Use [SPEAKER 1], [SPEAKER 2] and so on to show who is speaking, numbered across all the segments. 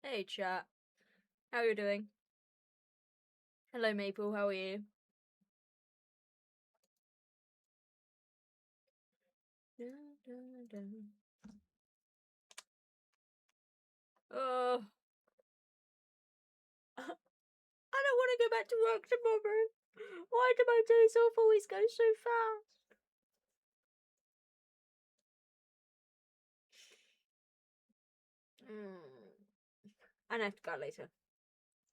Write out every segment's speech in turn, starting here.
[SPEAKER 1] Hey chat, how are you doing? Hello Maple, how are you? Oh, I don't want to go back to work tomorrow. Why do my days off always go so fast? And I have to go out later.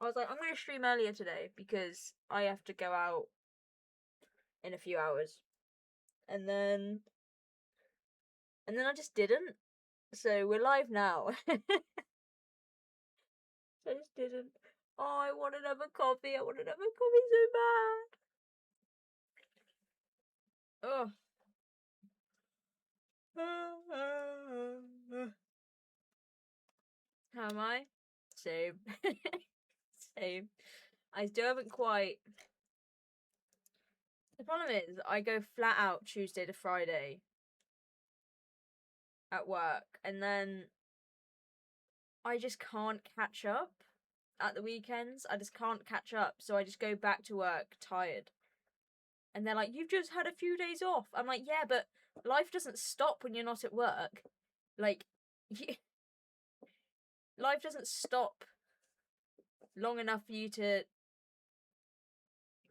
[SPEAKER 1] I was like, I'm going to stream earlier today because I have to go out in a few hours. And then I just didn't. So we're live now. I just didn't. Oh, I want another coffee. I want another coffee so bad. Oh. How am I? Same. Same. I still haven't quite. The problem is, I go flat out Tuesday to Friday at work, and then I just can't catch up at the weekends. I just can't catch up, so I just go back to work tired. And they're like, "You've just had a few days off." I'm like, "Yeah, but life doesn't stop when you're not at work. Like, life doesn't stop long enough for you to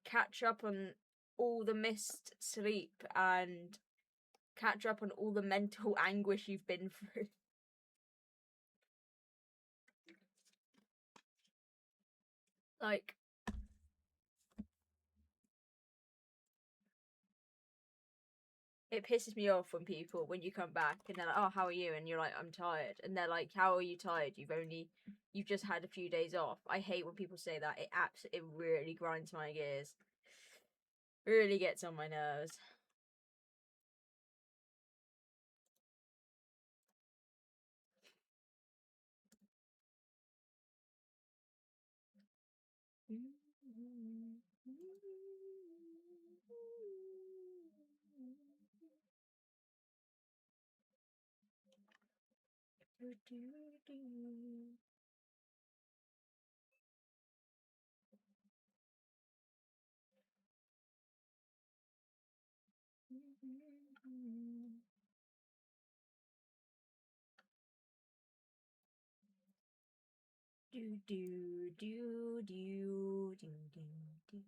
[SPEAKER 1] catch up on all the missed sleep and catch up on all the mental anguish you've been through." Like, it pisses me off when when you come back and they're like, "Oh, how are you?" And you're like, "I'm tired." And they're like, "How are you tired? You've just had a few days off." I hate when people say that. It really grinds my gears. Really gets on my nerves. Do do do do do do do.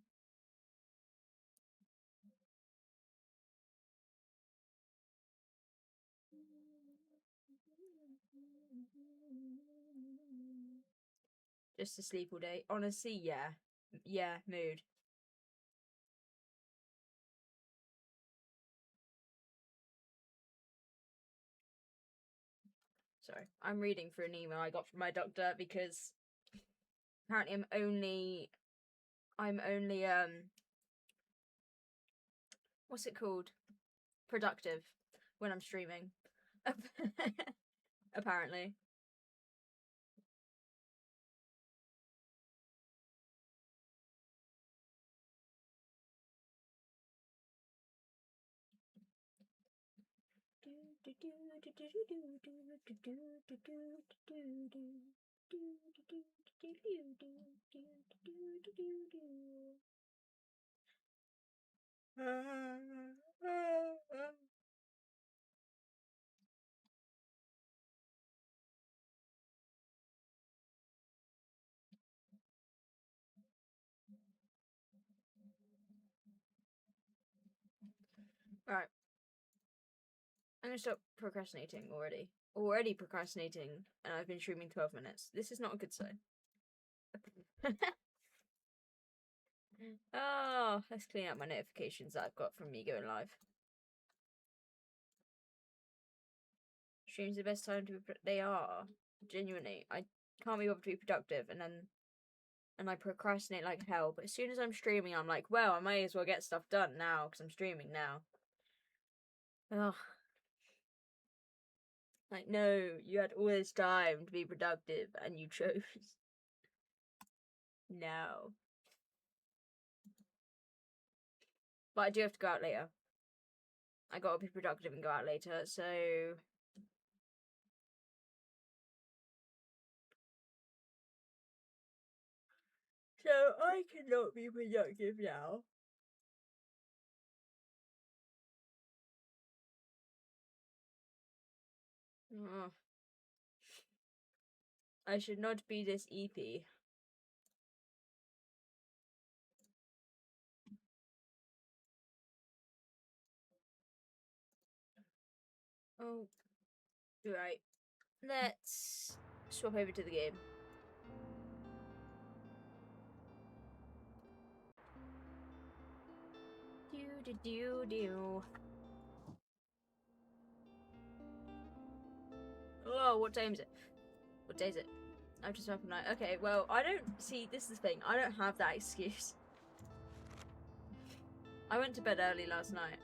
[SPEAKER 1] Just to sleep all day. Honestly, yeah. Yeah, mood. Sorry. I'm reading through an email I got from my doctor because apparently I'm only what's it called? Productive when I'm streaming. Apparently. Right. I'm gonna stop procrastinating already. Already procrastinating, and I've been streaming 12 minutes. This is not a good sign. Oh, let's clean up my notifications that I've got from me going live. Streams the best time to be. They are genuinely. I can't be bothered to be productive, and I procrastinate like hell. But as soon as I'm streaming, I'm like, well, I might as well get stuff done now because I'm streaming now. Ugh. Like, no, you had all this time to be productive, and you chose. No. But I do have to go out later. I gotta be productive and go out later, so So I cannot be productive now. Oh. I should not be this EP. Oh, right. Let's swap over to the game. Do. Oh, what time is it? What day is it? I've just woken up. Okay, well, I don't see. This is the thing. I don't have that excuse. I went to bed early last night.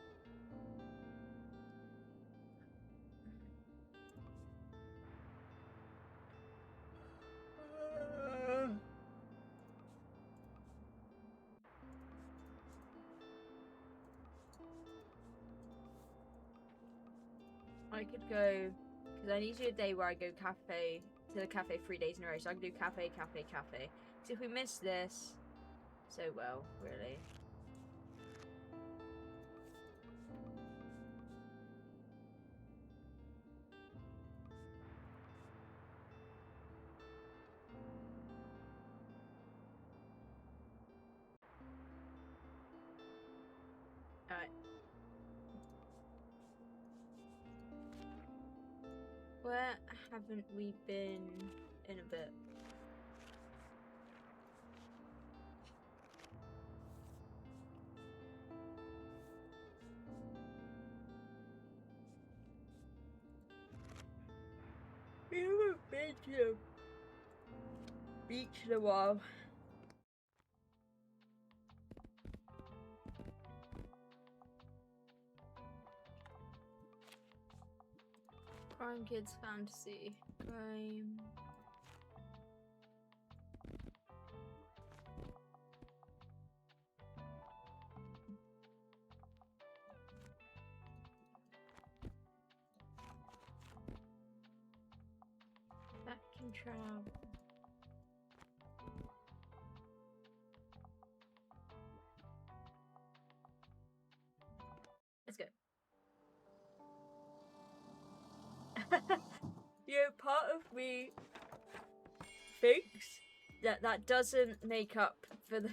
[SPEAKER 1] I could go because I need to do a day where I go to the cafe 3 days in a row. So I can do cafe. Because if we miss this, so well, really. Alright. Where haven't we been in a bit? We haven't been to the beach in a while. Crime Kids Fantasy. Crime. Back in travel. Let's go. You know, part of me thinks that doesn't make up for the.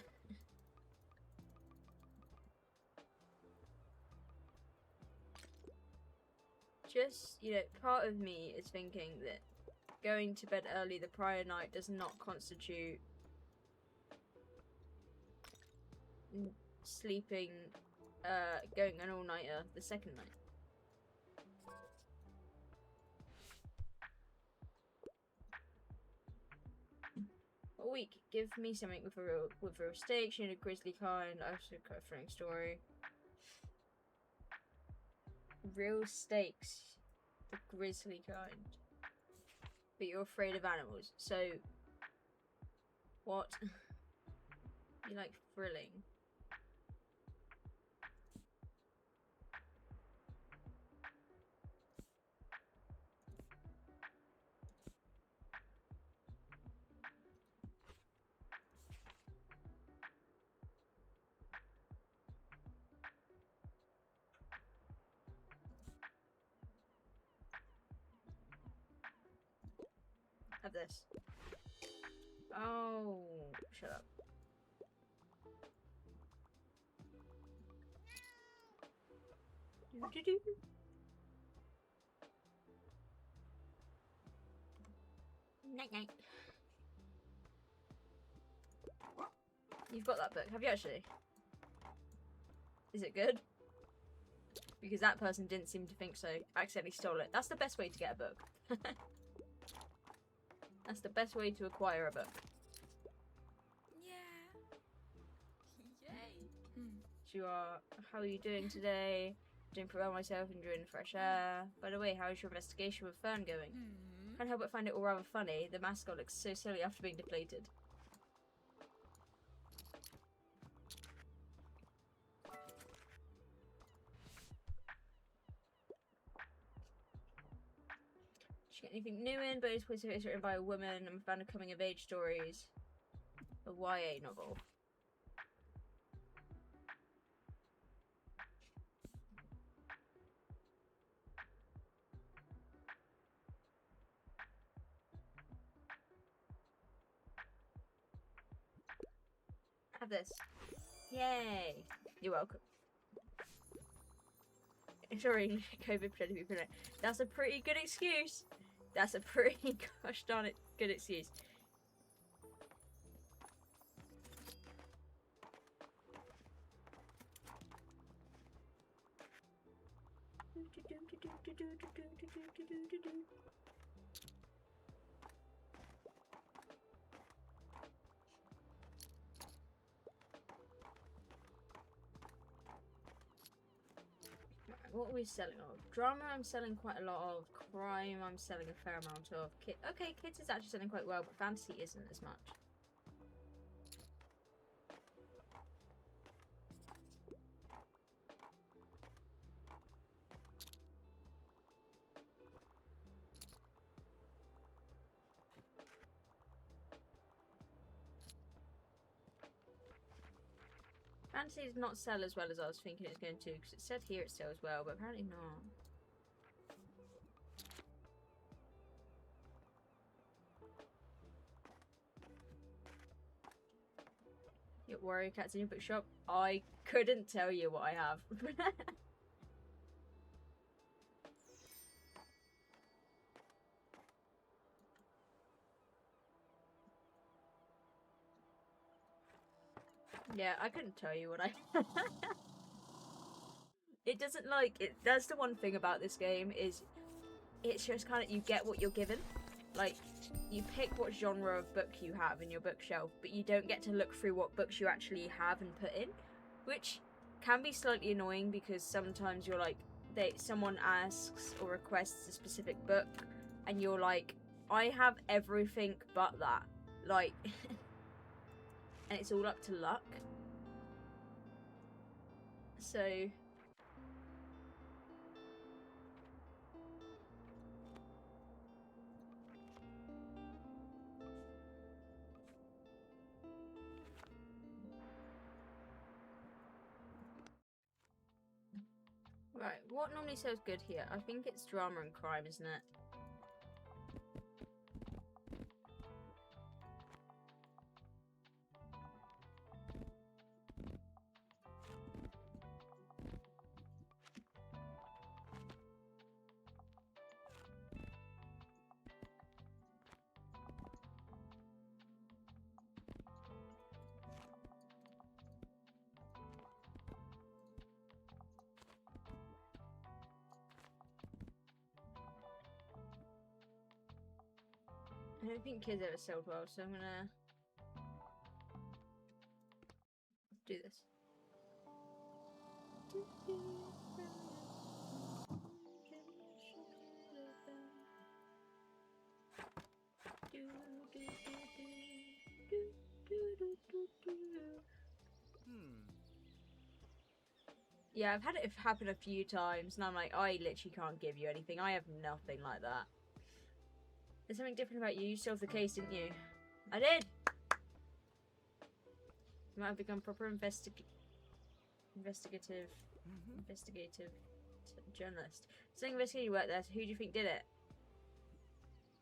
[SPEAKER 1] Just, you know, part of me is thinking that going to bed early the prior night does not constitute sleeping, going an all-nighter the second night. A week. Give me something with real stakes. You know, grizzly kind. I should cut a thrilling story. Real stakes. The grizzly kind. But you're afraid of animals. So, what? You like thrilling. Have this. Oh, shut up. Night night. You've got that book, have you actually? Is it good? Because that person didn't seem to think so. Accidentally stole it. That's the best way to get a book. That's the best way to acquire a book.
[SPEAKER 2] Yeah. Yay.
[SPEAKER 1] You are. How are you doing today? Doing pretty well myself, enjoying the fresh air. By the way, how is your investigation with Fern going? Can't help but find it all rather funny. The mascot looks so silly after being deflated. Did you get anything new in? Bonus points if it's written by a woman. I'm a fan of coming of age stories. A YA novel. Have this. Yay! You're welcome. Sorry, COVID pretended to be pregnant. That's a pretty good excuse. That's a pretty gosh darn it good excuse. What are we selling of? Drama I'm selling quite a lot of. Crime I'm selling a fair amount of. Okay, kids is actually selling quite well, but fantasy isn't as much. Fantasy does not sell as well as I was thinking it's going to, because it said here it sells well, but apparently not. Your warrior cats in your bookshop? I couldn't tell you what I have. Yeah, I couldn't tell you what I It doesn't like it. That's the one thing about this game is it's just kind of you get what you're given. Like you pick what genre of book you have in your bookshelf, but you don't get to look through what books you actually have and put in, which can be slightly annoying because sometimes you're like someone asks or requests a specific book and you're like, I have everything but that. Like and it's all up to luck. So right, what normally sells good here? I think it's drama and crime, isn't it? I don't think kids ever sold well, so I'm gonna do this. Yeah, I've had it happen a few times, and I'm like, I literally can't give you anything. I have nothing like that. There's something different about you. You solved the case, didn't you? I did! You might have become proper investigative journalist. Something investigative work there, so who do you think did it?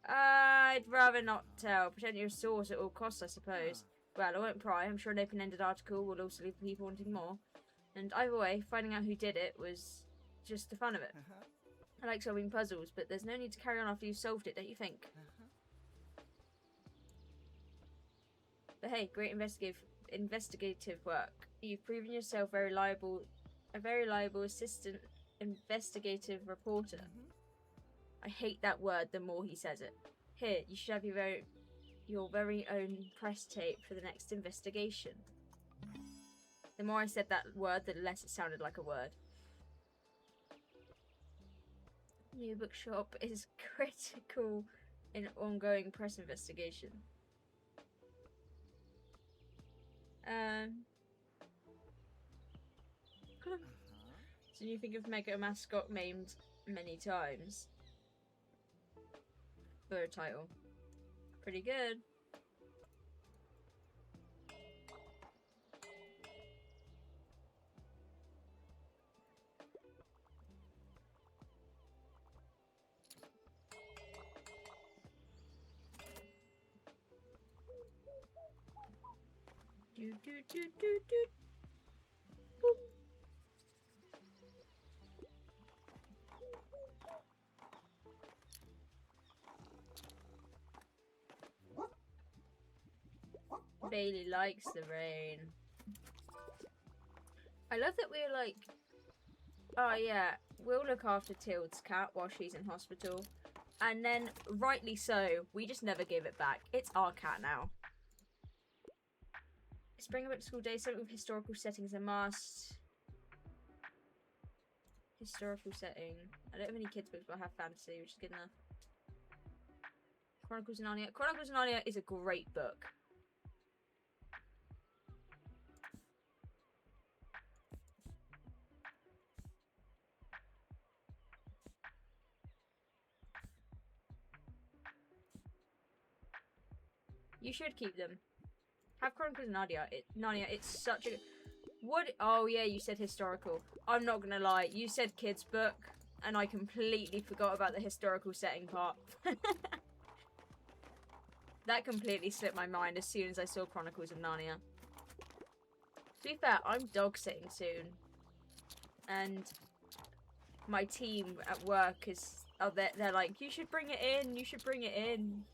[SPEAKER 1] I'd rather not tell. Pretend you're a source at all costs, I suppose. Well, I won't pry. I'm sure an open-ended article will also leave people wanting more. And either way, finding out who did it was just the fun of it. I like solving puzzles, but there's no need to carry on after you've solved it, don't you think? But hey, great investigative work. You've proven yourself a very reliable assistant investigative reporter. I hate that word the more he says it. Here, you should have your very own press tape for the next investigation. The more I said that word, the less it sounded like a word. New bookshop is critical in ongoing press investigation. So you think of Mega Mascot maimed many times for a title? Pretty good. Do, do, do, do, do. Boop. Bailey likes the rain. I love that we're like, oh yeah, we'll look after Tilde's cat while she's in hospital. And then, rightly so, we just never give it back. It's our cat now. Spring up to school day, something with historical settings a must. Historical setting. I don't have any kids books, but I have fantasy, which is good enough. Chronicles of Narnia. Chronicles of Narnia is a great book. You should keep them. Have Chronicles of Narnia. It's such a... What? Oh, yeah, you said historical. I'm not gonna lie. You said kids' book, and I completely forgot about the historical setting part. That completely slipped my mind as soon as I saw Chronicles of Narnia. To be fair, I'm dog sitting soon. And my team at work is... Oh, they're like, you should bring it in, you should bring it in.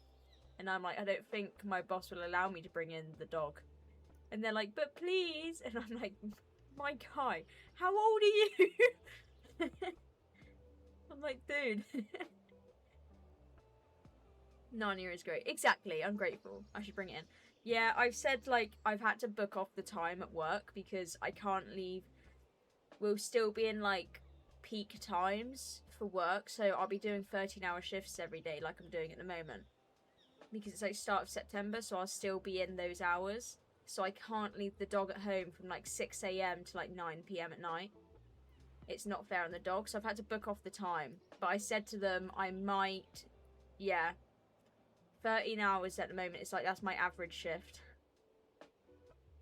[SPEAKER 1] And I'm like, I don't think my boss will allow me to bring in the dog. And they're like, but please. And I'm like, my guy, how old are you? I'm like, dude. Narnia is great. Exactly, I'm grateful. I should bring it in. Yeah, I've said, like, I've had to book off the time at work because I can't leave. We'll still be in, like, peak times for work. So I'll be doing 13-hour shifts every day like I'm doing at the moment. Because it's like start of September, so I'll still be in those hours. So I can't leave the dog at home from like 6 AM to like 9 PM at night. It's not fair on the dog, so I've had to book off the time. But I said to them I might, yeah, 13 hours at the moment. It's like that's my average shift.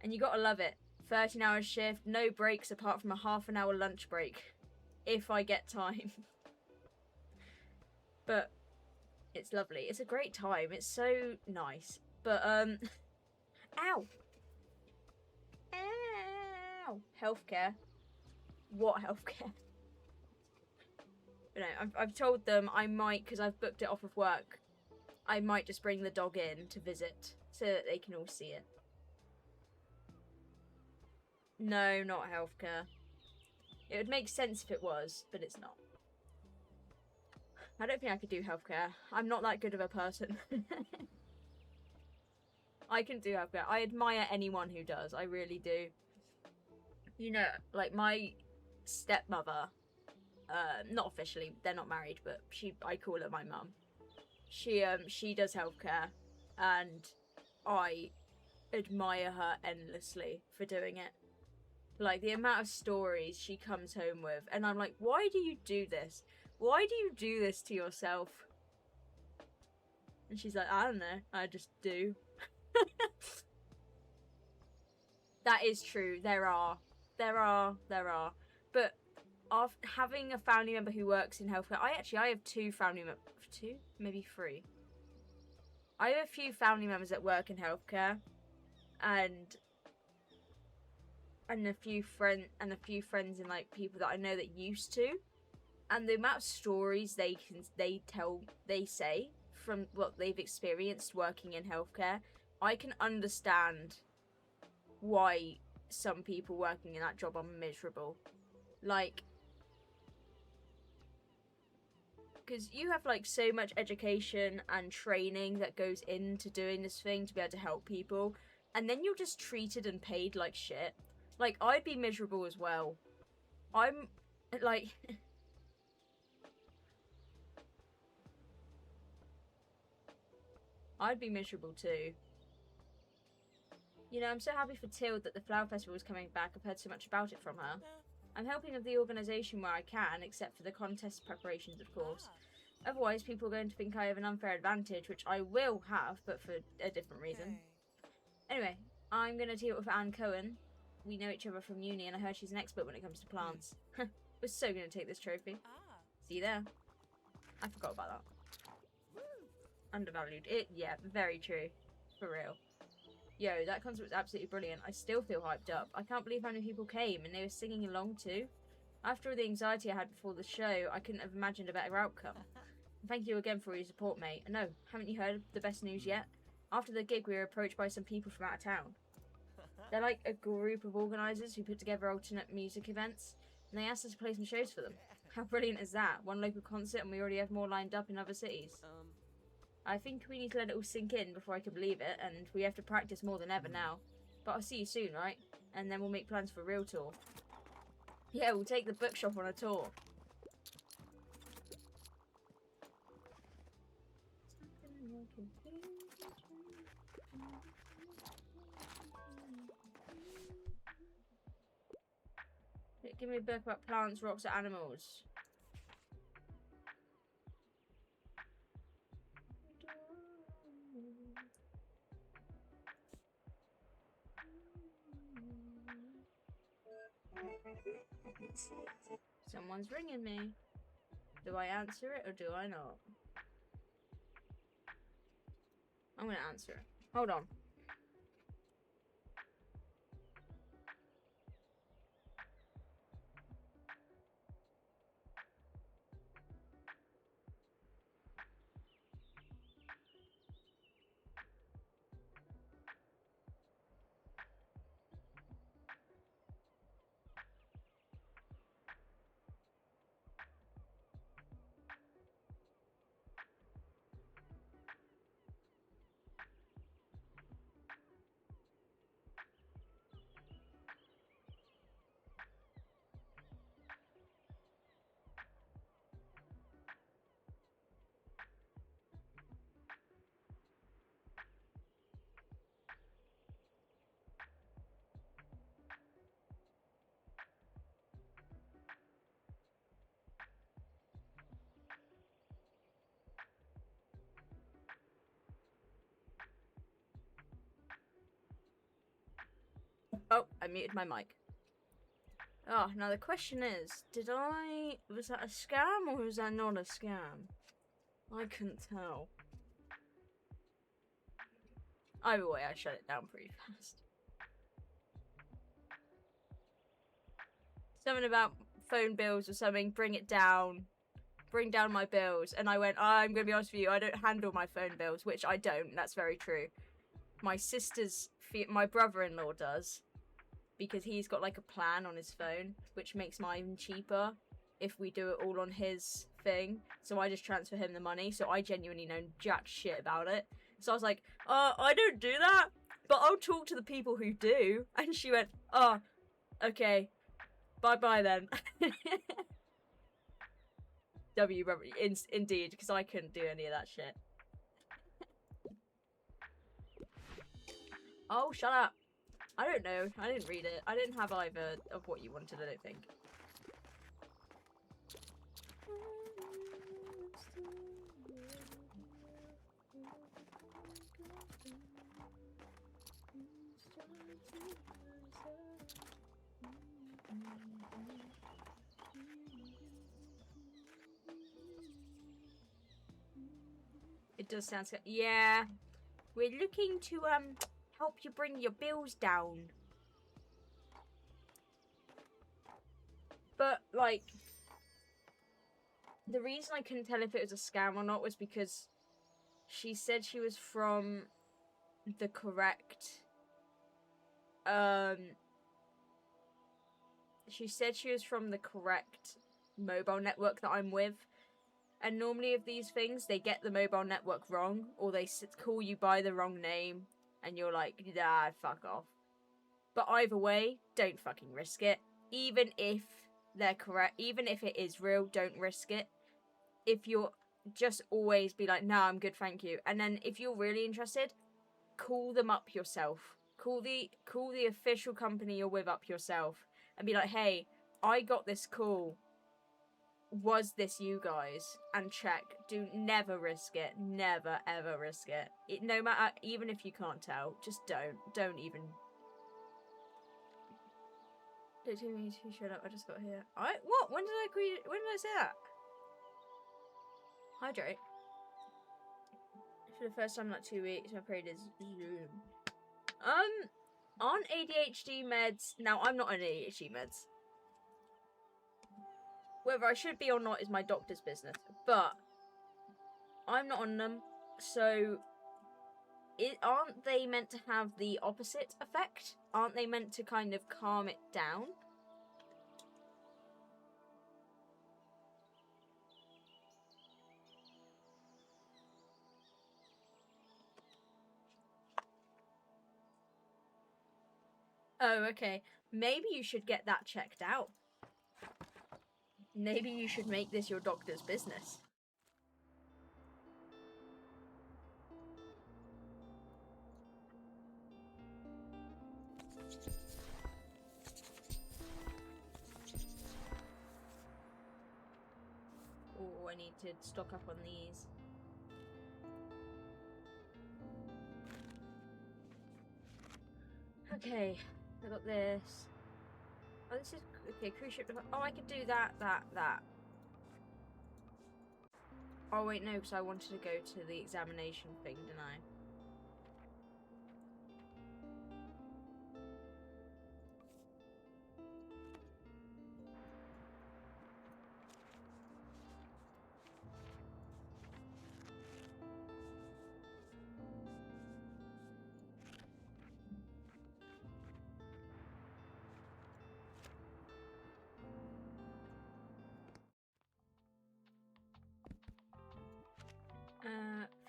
[SPEAKER 1] And you gotta love it. 13-hour shift, no breaks apart from a half-an-hour lunch break. If I get time. But... it's lovely. It's a great time. It's so nice. But, ow! Ow! Healthcare. What healthcare? But no, I've told them I might, because I've booked it off of work, I might just bring the dog in to visit, so that they can all see it. No, not healthcare. It would make sense if it was, but it's not. I don't think I could do healthcare. I'm not that good of a person. I can do healthcare. I admire anyone who does. I really do. You know, like my stepmother, not officially, they're not married, but I call her my mum. She does healthcare, and I admire her endlessly for doing it. Like, the amount of stories she comes home with, and I'm like, why do you do this? Why do you do this to yourself? And she's like, I don't know, I just do. That is true, there are. But having a family member who works in healthcare, I have two family members, two? Maybe three. I have a few family members that work in healthcare, and a few friends and like people that I know that used to, and the amount of stories they say from what they've experienced working in healthcare, I can understand why some people working in that job are miserable. Like, because you have like so much education and training that goes into doing this thing to be able to help people, and then you're just treated and paid like shit. Like, I'd be miserable as well. I'm like I'd be miserable too. You know, I'm so happy for Tilde that the Flower Festival is coming back. I've heard so much about it from her. I'm helping with the organisation where I can, except for the contest preparations, of course. Otherwise, people are going to think I have an unfair advantage, which I will have, but for a different reason. Anyway, I'm going to tee up with Anne Cohen. We know each other from uni, and I heard she's an expert when it comes to plants. We're so going to take this trophy. See you there. I forgot about that. Undervalued. Yeah, very true. For real. Yo, that concert was absolutely brilliant. I still feel hyped up. I can't believe how many people came and they were singing along too. After all the anxiety I had before the show, I couldn't have imagined a better outcome. Thank you again for all your support, mate. And no, haven't you heard the best news yet? After the gig, we were approached by some people from out of town. They're like a group of organisers who put together alternate music events, and they asked us to play some shows for them. How brilliant is that? One local concert and we already have more lined up in other cities. I think we need to let it all sink in before I can believe it, and we have to practice more than ever now. But I'll see you soon, right? And then we'll make plans for a real tour. Yeah, we'll take the Bookshop on a tour. Give me a book about plants, rocks, or animals. Someone's ringing me. Do I answer it or do I not? I'm gonna answer it. Hold on. Oh, I muted my mic. Oh, now the question is, was that a scam or was that not a scam? I couldn't tell. Either way, I shut it down pretty fast. Something about phone bills or something, bring it down. Bring down my bills. And I went, I'm going to be honest with you, I don't handle my phone bills, which I don't. That's very true. My my brother-in-law does. Because he's got like a plan on his phone, which makes mine cheaper if we do it all on his thing. So I just transfer him the money. So I genuinely know jack shit about it. So I was like, I don't do that, but I'll talk to the people who do. And she went, oh, okay. Bye-bye then. W, brother. Indeed, because I couldn't do any of that shit. Oh, shut up. I don't know. I didn't read it. I didn't have either of what you wanted, I don't think. It does sound scary. Yeah. We're looking to, help you bring your bills down. But, like, the reason I couldn't tell if it was a scam or not was because she said she was from the correct, she said she was from the correct mobile network that I'm with. And normally of these things, they get the mobile network wrong, or they call you by the wrong name, and you're like, nah, fuck off. But either way, don't fucking risk it. Even if they're correct, even if it is real, don't risk it. If you're just always be like, nah, I'm good, thank you. And then if you're really interested, call them up yourself. Call the official company you're with up yourself and be like, hey, I got this call. Was this you guys? And check. Do never risk it. Never ever risk it. No matter, even if you can't tell, just don't even. Don't tell me to shut up. I just got here. What? When did I say that? Hydrate. For the first time in like 2 weeks, my period is Zoom. On ADHD meds. Now, I'm not on ADHD meds. Whether I should be or not is my doctor's business. But I'm not on them, so aren't they meant to have the opposite effect? Aren't they meant to kind of calm it down? Oh, okay. Maybe you should get that checked out. Maybe you should make this your doctor's business. Oh, I need to stock up on these. Okay, I got this. Oh, this is... Okay, cruise ship... Oh, I could do that. Oh, wait, no, because I wanted to go to the examination thing, didn't I?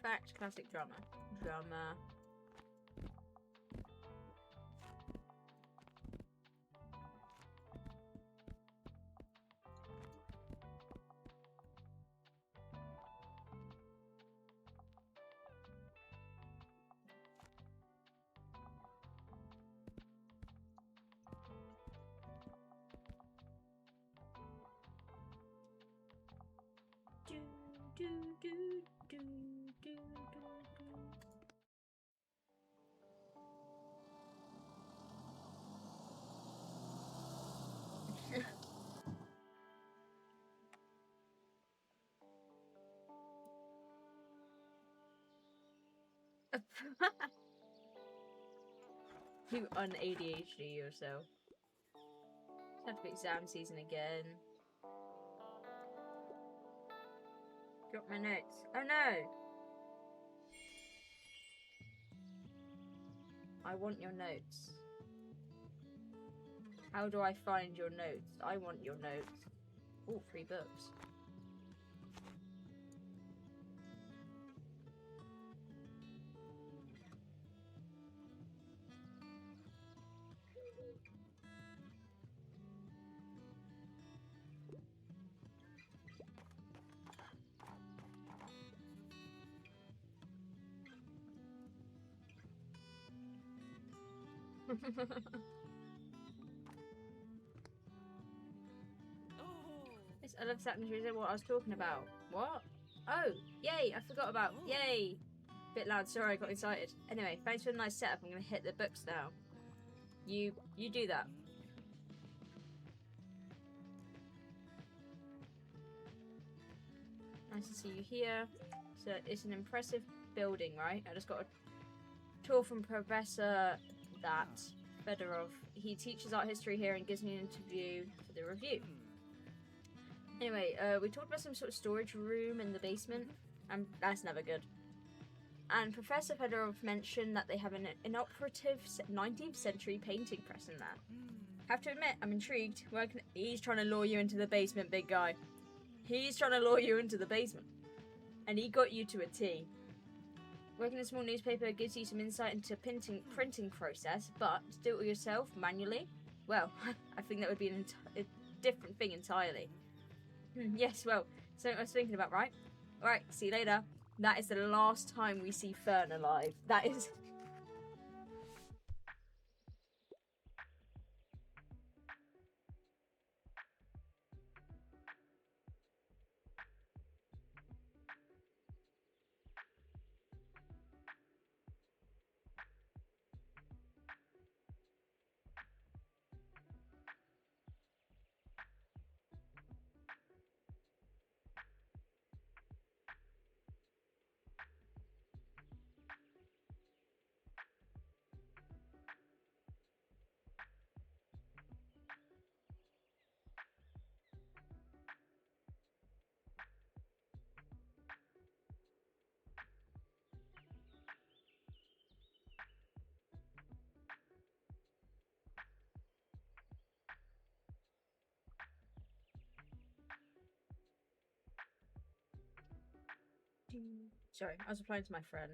[SPEAKER 1] Fact, classic drama. Drama. Do, do, do, do, do, do, do. You un-ADHD yourself. It's have to be exam season again. Drop my notes. Oh no! I want your notes. How do I find your notes? I want your notes. Oh, 3 books. This I love Saturn is what I was talking about. What? Oh, yay! I forgot about yay. Bit loud. Sorry, I got excited. Anyway, thanks for the nice setup. I'm gonna hit the books now. You do that. Nice to see you here. So it's an impressive building, right? I just got a tour from Professor Fedorov. He teaches art history here and gives me an interview for the review. Anyway, we talked about some sort of storage room in the basement, and that's never good. And Professor Fedorov mentioned that they have an inoperative 19th century painting press in there. Have to admit, I'm intrigued. He's trying to lure you into the basement, big guy. He's trying to lure you into the basement. And he got you to a T. Working in a small newspaper gives you some insight into printing process, but to do it yourself manually, well, I think that would be a different thing entirely. Yes, well, something I was thinking about, right? Alright, see you later. That is the last time we see Fern alive. That is... Sorry, I was replying to my friend.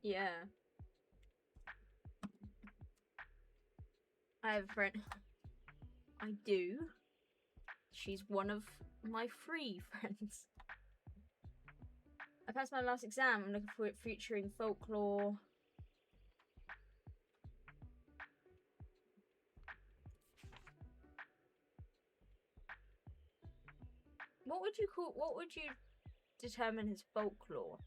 [SPEAKER 1] Yeah. I have a friend. I do. She's one of my free friends. I passed my last exam. I'm looking for it featuring folklore. What would you determine as folklore?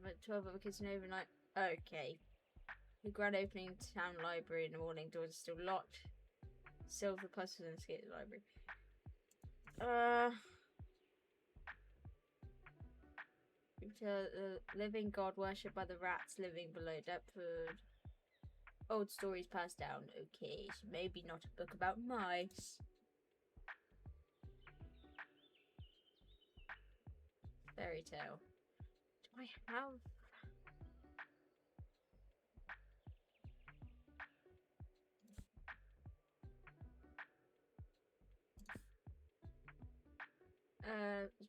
[SPEAKER 1] About 12 other kids in overnight. Okay. The grand opening town library in the morning. Doors are still locked. Silver clusters in the skate library. Living God worshipped by the rats living below Deptford. Old stories passed down. Okay, so maybe not a book about mice. Fairy tale. Do I have...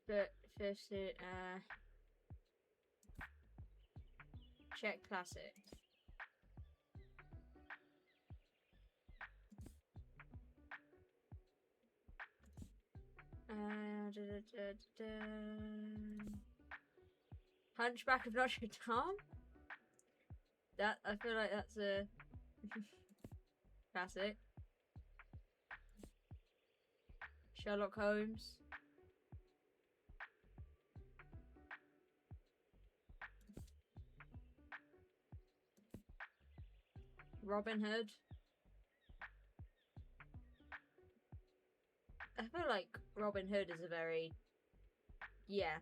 [SPEAKER 1] but first, check classic. Hunchback of Notre Dame? That, I feel like that's a classic. Sherlock Holmes. Robin Hood. I feel like Robin Hood is a very... Yeah.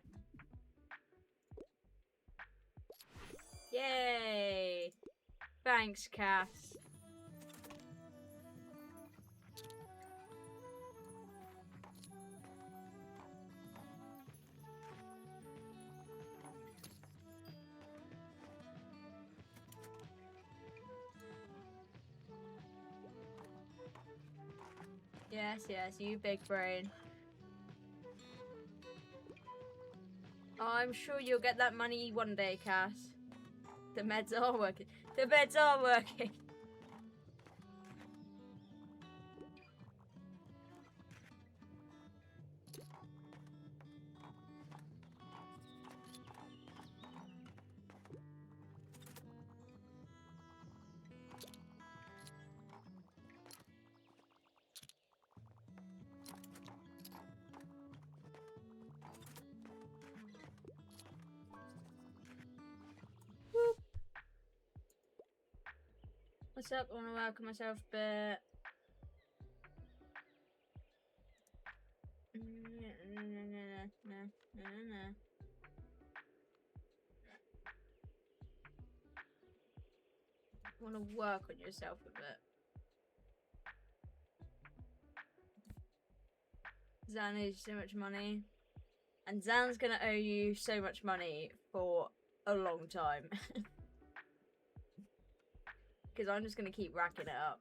[SPEAKER 1] Yay! Thanks, Cass. Yes, yes, you big brain. Oh, I'm sure you'll get that money one day, Cass. The meds are working. The meds are working. Whoop. What's up? I want to welcome myself, but... No. Want to work on yourself a bit. Zan owes you so much money. And Zan's gonna owe you so much money for a long time. Because I'm just gonna keep racking it up.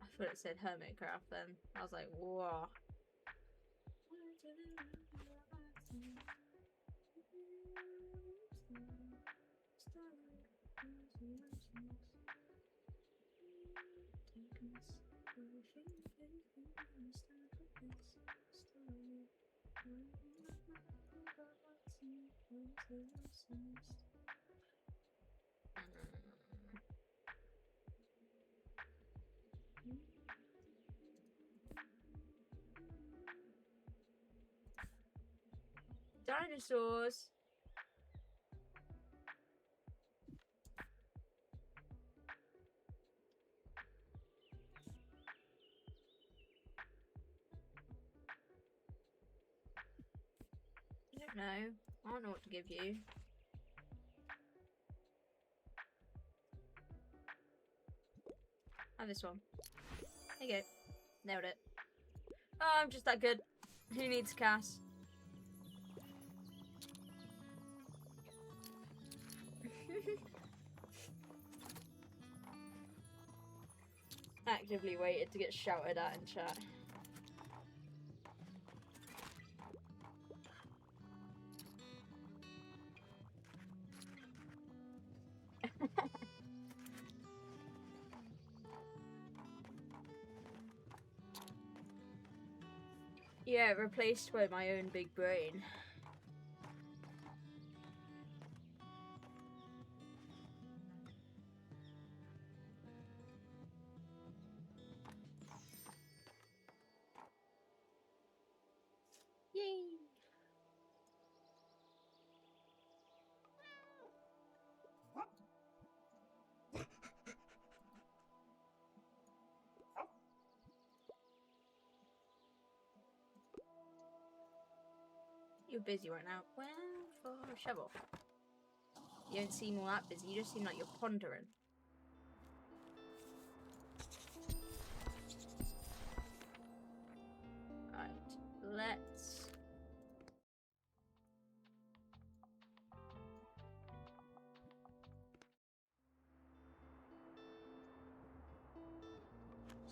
[SPEAKER 1] I thought it said Hermitcraft then. I was like, whoa. Dinosaurs. I don't know. I don't know what to give you. Have this one. There you go. Nailed it. Oh, I'm just that good. Who needs Cass? Actively waited to get shouted at in chat. Yeah, replaced by my own big brain. Yay! You're busy right now. Well, for a shovel. You don't seem all that busy, you just seem like you're pondering. Right, let's...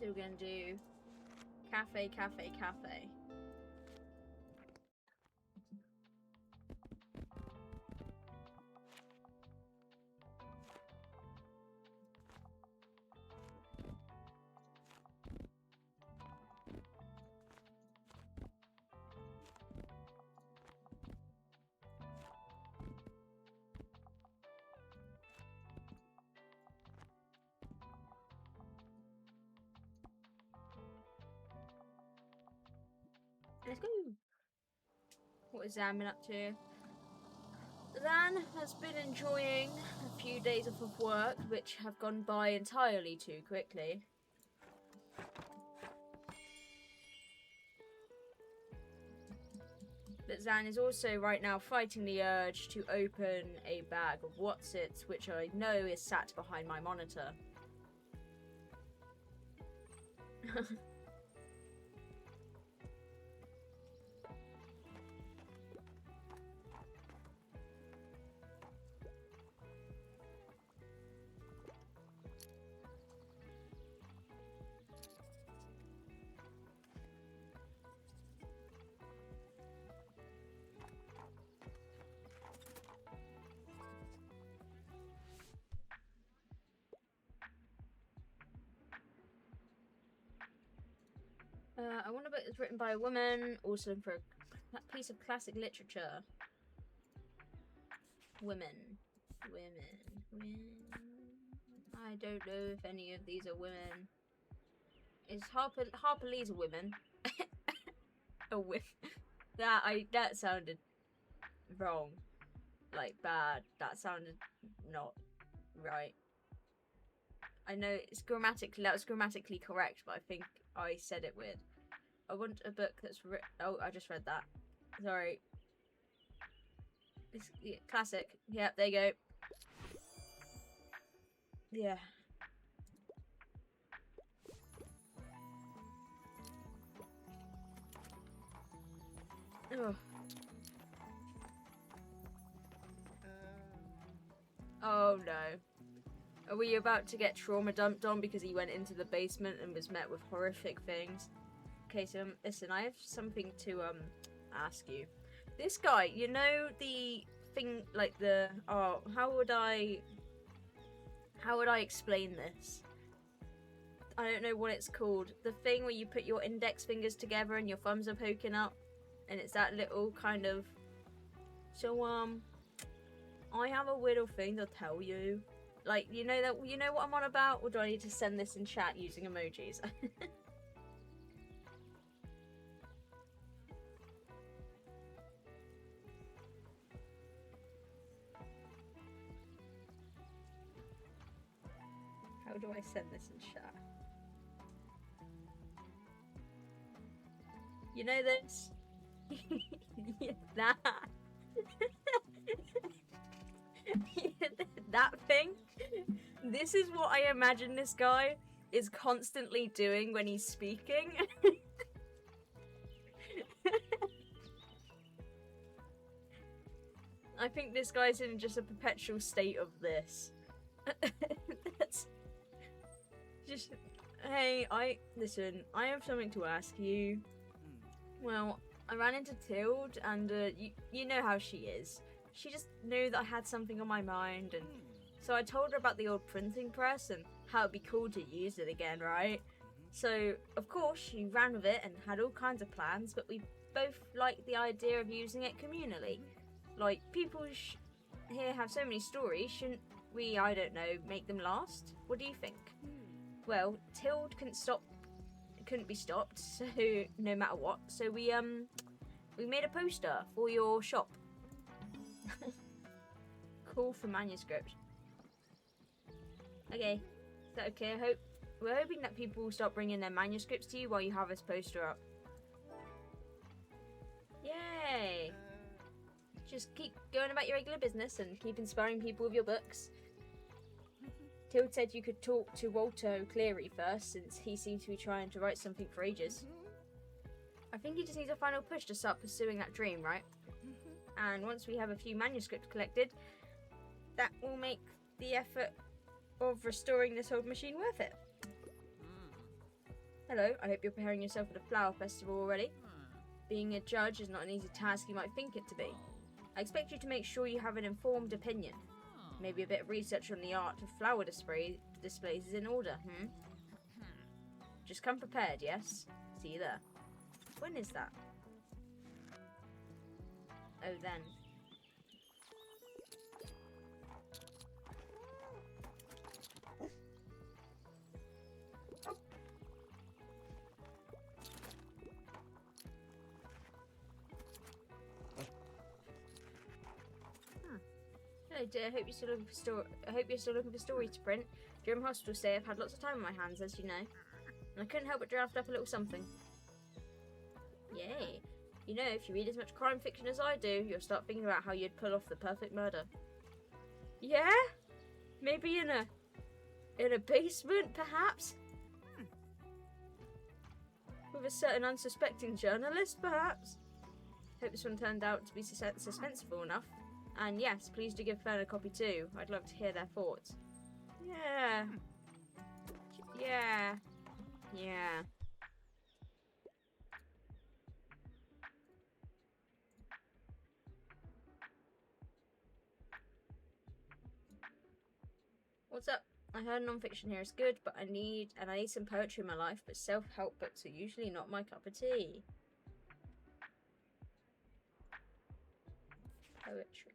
[SPEAKER 1] So we're gonna do cafe, cafe, cafe. Let's go. What is Zan been up to? Zan has been enjoying a few days off of work, which have gone by entirely too quickly. But Zan is also right now fighting the urge to open a bag of Whatsits, which I know is sat behind my monitor. I want a book that's written by a woman, also for a piece of classic literature. Women. I don't know if any of these are women. Is Harper Lee's a woman? A woman. That sounded wrong. Like bad. That sounded not right. I know it's grammatically, that was grammatically correct, but I think I said it weird. I want a book that's oh, I just read that. Sorry. It's classic. Yeah, there you go. Yeah. Oh. Oh no. Are we about to get trauma dumped on because he went into the basement and was met with horrific things? Okay, so listen, I have something to ask you. This guy, you know the thing, like the how would I explain this? I don't know what it's called. The thing where you put your index fingers together and your thumbs are poking up, and it's that little kind of. So I have a little thing to tell you. Like, you know what I'm on about, or do I need to send this in chat using emojis? How do I send this in chat? You know this? Yeah, that. That thing? This is what I imagine this guy is constantly doing when he's speaking. I think this guy's in just a perpetual state of this. That's just, hey, listen, I have something to ask you. Well, I ran into Tilde, and you know how she is. She just knew that I had something on my mind, and so I told her about the old printing press and how it'd be cool to use it again, right? So, of course, she ran with it and had all kinds of plans, but we both liked the idea of using it communally. Like, people here have so many stories, shouldn't we, I don't know, make them last? What do you think? Well, Tilde couldn't be stopped, so no matter what. So we made a poster for your shop. Call for manuscript. Okay, is that okay? We're hoping that people will start bringing their manuscripts to you while you have this poster up. Yay! Just keep going about your regular business and keep inspiring people with your books. Tilde said you could talk to Walter O'Cleary first, since he seemed to be trying to write something for ages. I think he just needs a final push to start pursuing that dream, right? And once we have a few manuscripts collected, that will make the effort of restoring this old machine worth it. Hello, I hope you're preparing yourself for the flower festival already. Being a judge is not an easy task you might think it to be. I expect you to make sure you have an informed opinion. Maybe a bit of research on the art of flower displays is in order, Just come prepared, yes? See you there. When is that? Oh, then. Hello dear, I hope you're still looking for stories to print. During hospital stay, I've had lots of time on my hands, as you know. And I couldn't help but draft up a little something. Yay. You know, if you read as much crime fiction as I do, you'll start thinking about how you'd pull off the perfect murder. Yeah? Maybe in a basement, perhaps? With a certain unsuspecting journalist, perhaps? Hope this one turned out to be suspenseful enough. And yes, please do give Fern a copy too. I'd love to hear their thoughts. Yeah. Yeah. Yeah. What's up? I heard non-fiction here is good, but I need some poetry in my life, but self-help books are usually not my cup of tea. Poetry.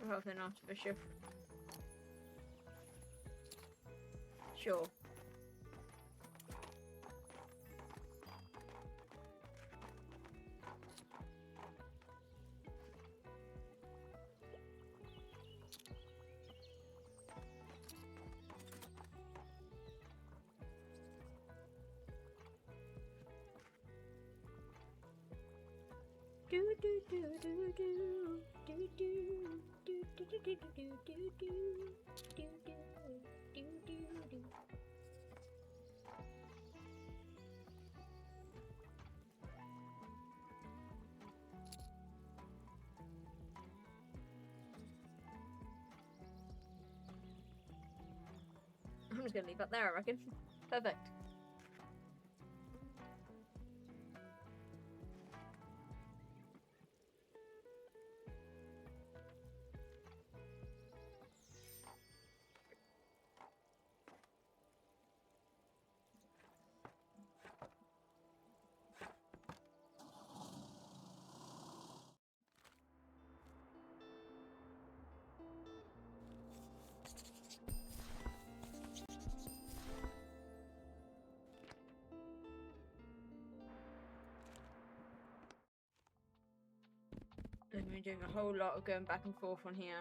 [SPEAKER 1] Rather than artificial. Sure. Do do do do do do do do do do do do do do do do do. I'm just gonna leave that there, I reckon. Perfect. And we're doing a whole lot of going back and forth on here.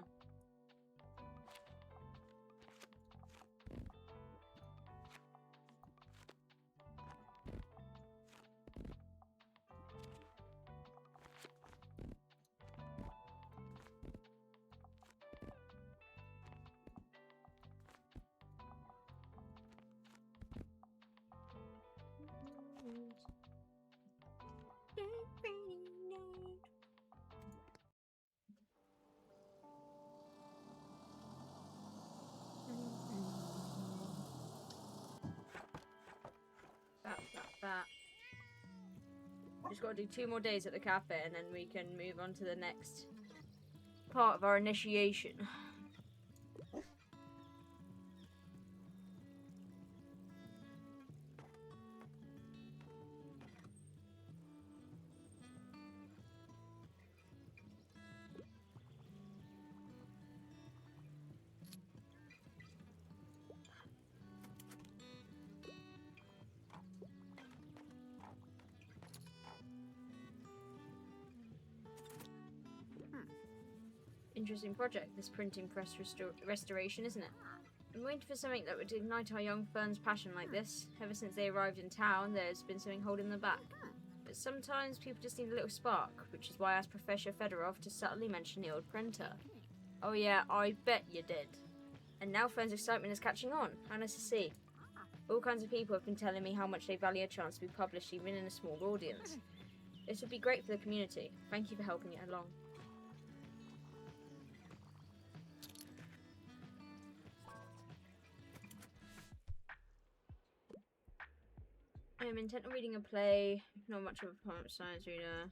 [SPEAKER 1] That. Just got to do 2 more days at the cafe and then we can move on to the next part of our initiation. Interesting project, this printing press restoration, isn't it? I'm waiting for something that would ignite our young Fern's passion like this. Ever since they arrived in town, there's been something holding them back. But sometimes people just need a little spark, which is why I asked Professor Fedorov to subtly mention the old printer. Oh yeah, I bet you did. And now Fern's excitement is catching on. How nice to see. All kinds of people have been telling me how much they value a chance to be published even in a small audience. This would be great for the community. Thank you for helping it along. I am intent on reading a play, not much of a science reader.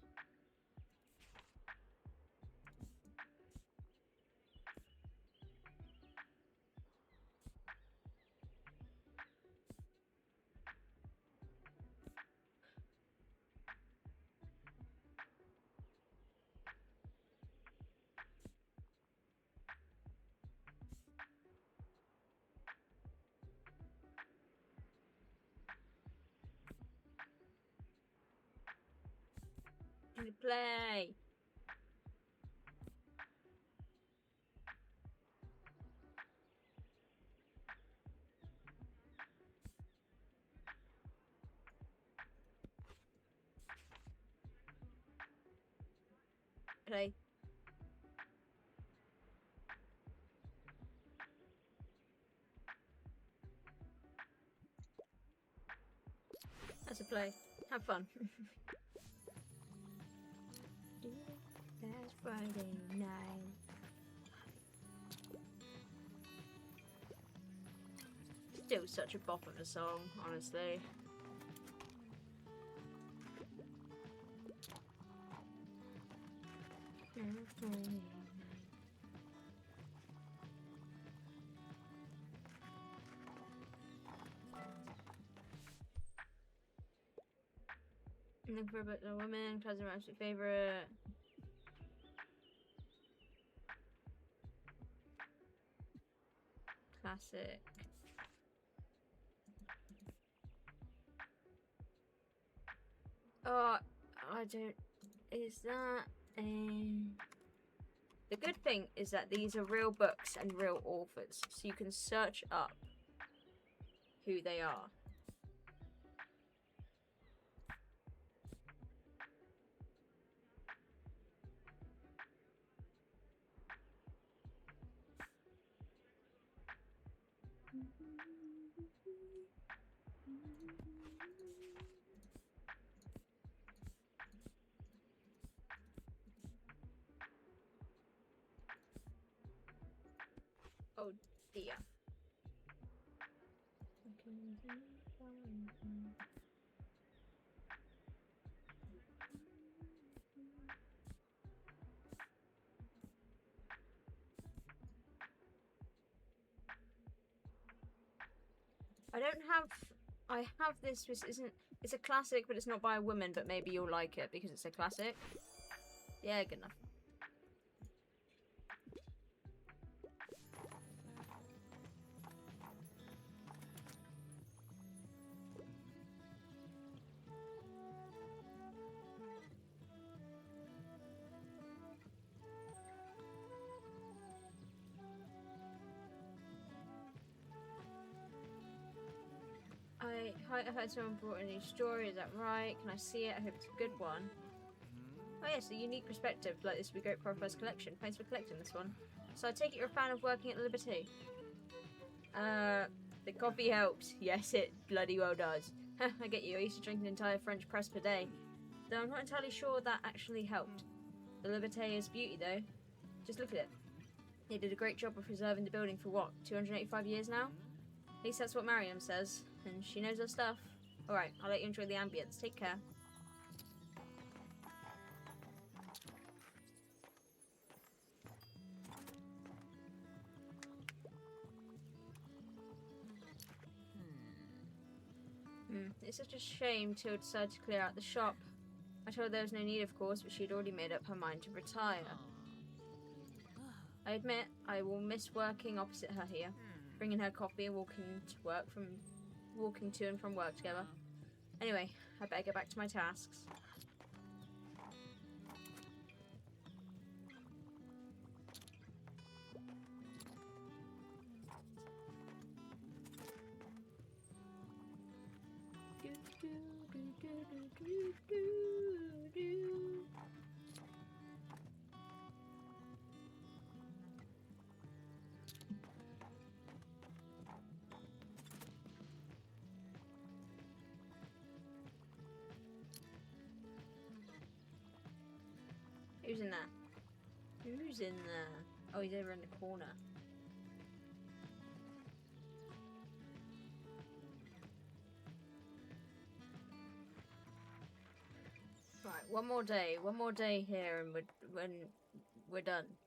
[SPEAKER 1] Play. Play. That's a play. Have fun. Last Friday night. Still such a bop of a song, honestly. Looking for a bit of a woman, cousin, my absolute favorite. Classic. Oh, I don't. Is that a. The good thing is that these are real books and real authors, so you can search up who they are. Oh dear. I have this, which isn't, it's a classic, but it's not by a woman, but maybe you'll like it because it's a classic. Yeah, good enough. I heard someone brought a new story, is that right? Can I see it? I hope it's a good one. Oh yes, a unique perspective. Like this would be great for our first collection. Thanks for collecting this one. So I take it you're a fan of working at the Liberty? The coffee helps. Yes, it bloody well does. I get you. I used to drink an entire French press per day. Though I'm not entirely sure that actually helped. The Liberté is beauty though. Just look at it. They did a great job of preserving the building for what, 285 years now? At least that's what Mariam says, and she knows her stuff. Alright, I'll let you enjoy the ambience. Take care. It's such a shame Till decided to clear out the shop. I told her there was no need, of course, but she'd already made up her mind to retire. I admit, I will miss working opposite her here, bringing her coffee and walking to and from work together. Anyway, I better get back to my tasks. Who's in there? Who's in there? Oh, he's over in the corner. Right, one more day here, and we're done.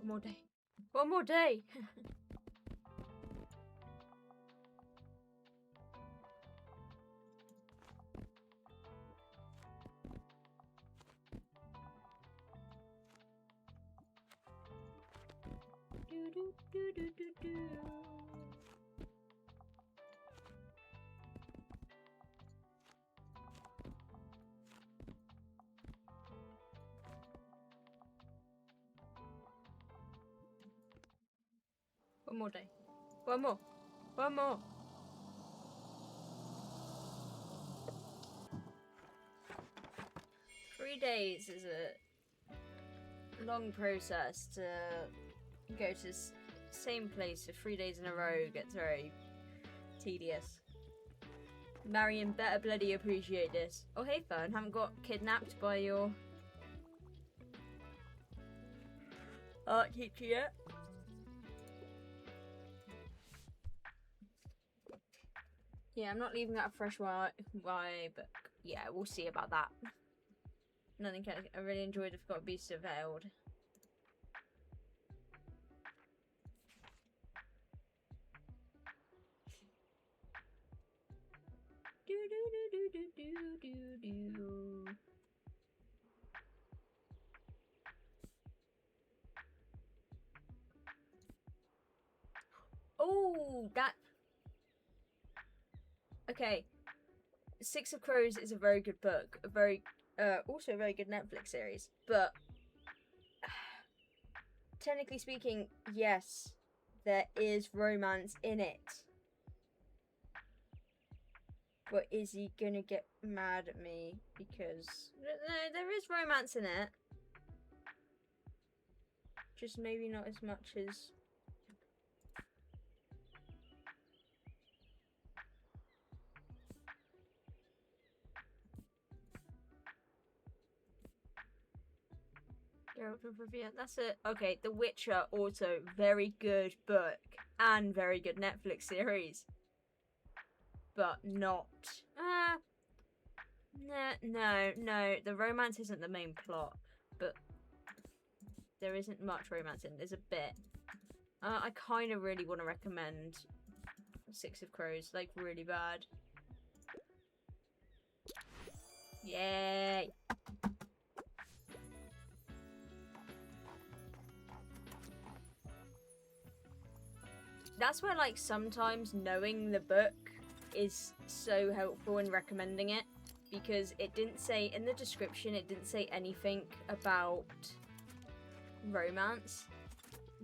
[SPEAKER 1] One more day. One more day! One more day. One more. One more. Days is a long process to go to the same place for 3 days in a row. Gets very tedious. Marion better bloody appreciate this. Oh hey Fern, haven't got kidnapped by your art teacher yet? Yeah, I'm not leaving out a fresh YA book. Yeah, we'll see about that. Nothing I really enjoyed if got to be surveilled. Do do do do do do do. Oh, that. Okay, Six of Crows is a very good book. Also a very good Netflix series. But technically speaking, yes, there is romance in it. But is he gonna get mad at me? Because no, there is romance in it. Just maybe not as much as... That's it. Okay, The Witcher, also very good book and very good Netflix series. But not... No, the romance isn't the main plot, but there isn't much romance in it. There's a bit. I kind of really want to recommend Six of Crows, like really bad. Yay! That's where, like, sometimes knowing the book is so helpful in recommending it, because it didn't say in the description, it didn't say anything about romance,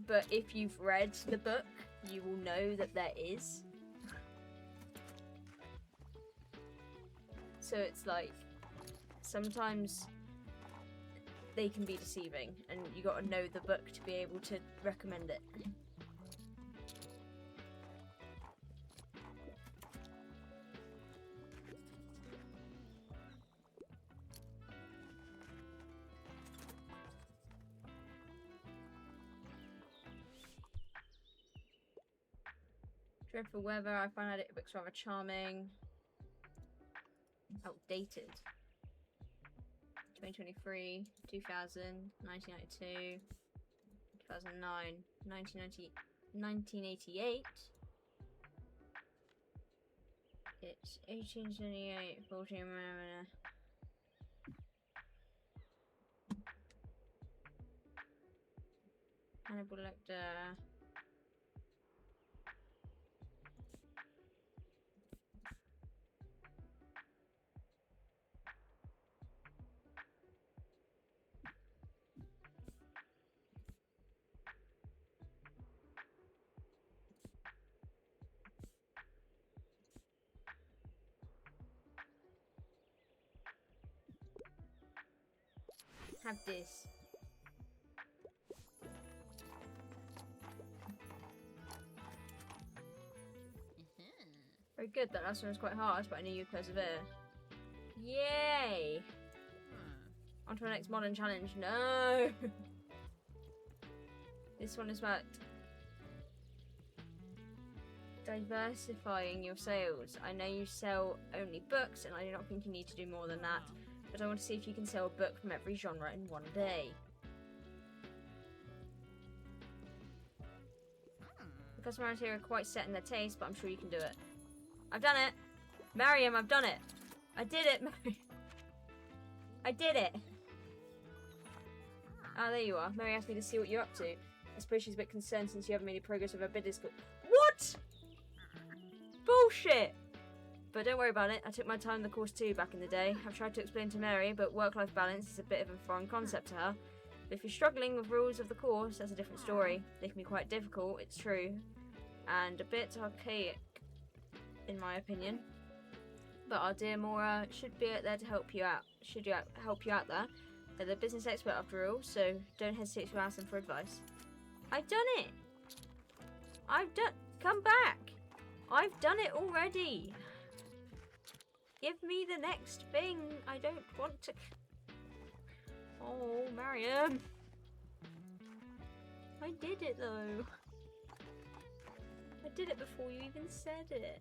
[SPEAKER 1] but if you've read the book, you will know that there is. So it's like, sometimes they can be deceiving, and you gotta know the book to be able to recommend it. Dreadful weather, I find that it looks rather charming. Outdated. 2023, 2000, 1992, 2009, 1990, 1988. It's 1878, 14. Hannibal Lecter. Have this. Very good, that last one was quite harsh, but I knew you'd persevere. Yay! On to our next modern challenge. No! This one is about diversifying your sales. I know you sell only books, and I do not think you need to do more than that, but I want to see if you can sell a book from every genre in one day. The customers here are quite set in their taste, but I'm sure you can do it. I've done it! Mariam, I've done it! I did it, Mariam! I did it! Ah, there you are. Mary asked me to see what you're up to. I suppose she's a bit concerned since you haven't made any progress with her bidders. What?! Bullshit! But don't worry about it. I took my time in the course too back in the day. I've tried to explain to Mary, but work-life balance is a bit of a foreign concept to her. But if you're struggling with rules of the course, that's a different story. They can be quite difficult, it's true. And a bit archaic, in my opinion. But our dear Maura should be out there to help you out. Help you out there. They're the business expert after all, so don't hesitate to ask them for advice. I've done it! Come back! I've done it already! Give me the next thing! I don't want to... Oh, Mariam! I did it though! I did it before you even said it.